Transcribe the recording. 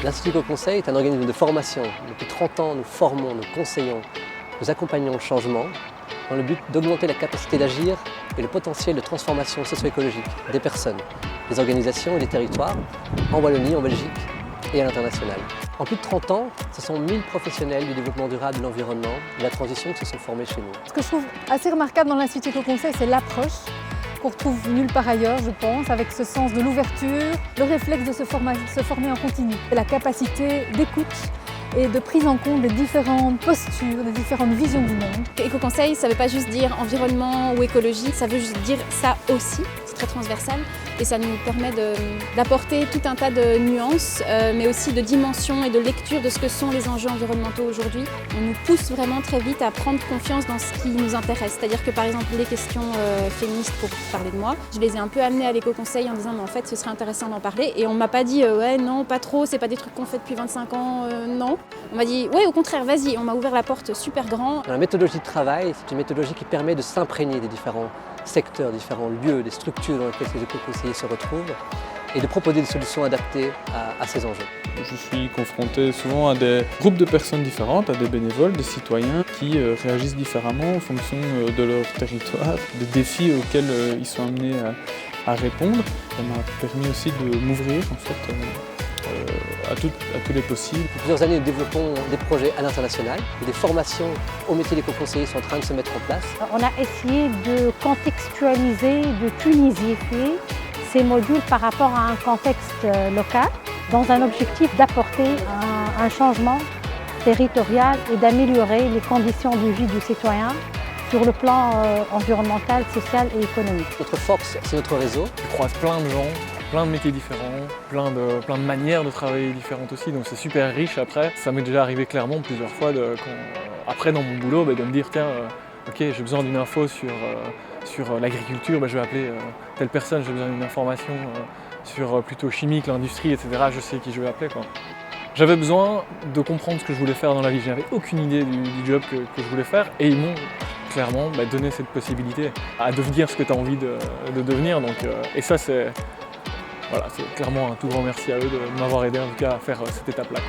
L'Institut Éco-Conseil est un organisme de formation. Depuis 30 ans, nous formons, nous conseillons, nous accompagnons le changement dans le but d'augmenter la capacité d'agir et le potentiel de transformation socio-écologique des personnes, des organisations et des territoires, en Wallonie, en Belgique et à l'international. En plus de 30 ans, ce sont 1000 professionnels du développement durable de l'environnement et de la transition qui se sont formés chez nous. Ce que je trouve assez remarquable dans l'Institut Éco-Conseil, c'est l'approche qu'on retrouve nulle part ailleurs, je pense, avec ce sens de l'ouverture, le réflexe de se former en continu, et la capacité d'écoute et de prise en compte des différentes postures, des différentes visions du monde. Éco-conseil, ça ne veut pas juste dire environnement ou écologie, ça veut juste dire ça aussi, c'est très transversal et ça nous permet d'apporter tout un tas de nuances, mais aussi de dimensions et de lecture de ce que sont les enjeux environnementaux aujourd'hui. On nous pousse vraiment très vite à prendre confiance dans ce qui nous intéresse, c'est-à-dire que par exemple les questions féministes, pour parler de moi, je les ai un peu amenées à l'éco-conseil en disant mais en fait ce serait intéressant d'en parler et on ne m'a pas dit ouais non pas trop, c'est pas des trucs qu'on fait depuis 25 ans, non. On m'a dit ouais au contraire vas-y, on m'a ouvert la porte super grand. La méthodologie de travail, c'est une méthodologie qui permet de s'imprégner des différents secteurs, différents lieux, des structures dans lesquelles ces éco-conseillers se retrouvent et de proposer des solutions adaptées à ces enjeux. Je suis confronté souvent à des groupes de personnes différentes, à des bénévoles, des citoyens qui réagissent différemment en fonction de leur territoire, des défis auxquels ils sont amenés à répondre. Ça m'a permis aussi de m'ouvrir en fait, à tous les possibles. Depuis plusieurs années, nous développons des projets à l'international. Des formations au métier d'éco-conseiller sont en train de se mettre en place. On a essayé de contextualiser, de tunisifier ces modules par rapport à un contexte local, dans un objectif d'apporter un changement territorial et d'améliorer les conditions de vie du citoyen sur le plan environnemental, social et économique. Notre force, c'est notre réseau. Je croise plein de gens, plein de métiers différents, plein de manières de travailler différentes aussi, donc c'est super riche après. Ça m'est déjà arrivé clairement plusieurs fois, après dans mon boulot, de me dire tiens, ok j'ai besoin d'une info sur l'agriculture, je vais appeler telle personne, j'ai besoin d'une information sur plutôt chimique, l'industrie, etc. Je sais qui je vais appeler, quoi. J'avais besoin de comprendre ce que je voulais faire dans la vie, je n'avais aucune idée du job que je voulais faire et ils m'ont clairement donné cette possibilité à devenir ce que tu as envie de devenir. Donc, et ça c'est clairement un tout grand merci à eux de m'avoir aidé en tout cas à faire cette étape-là.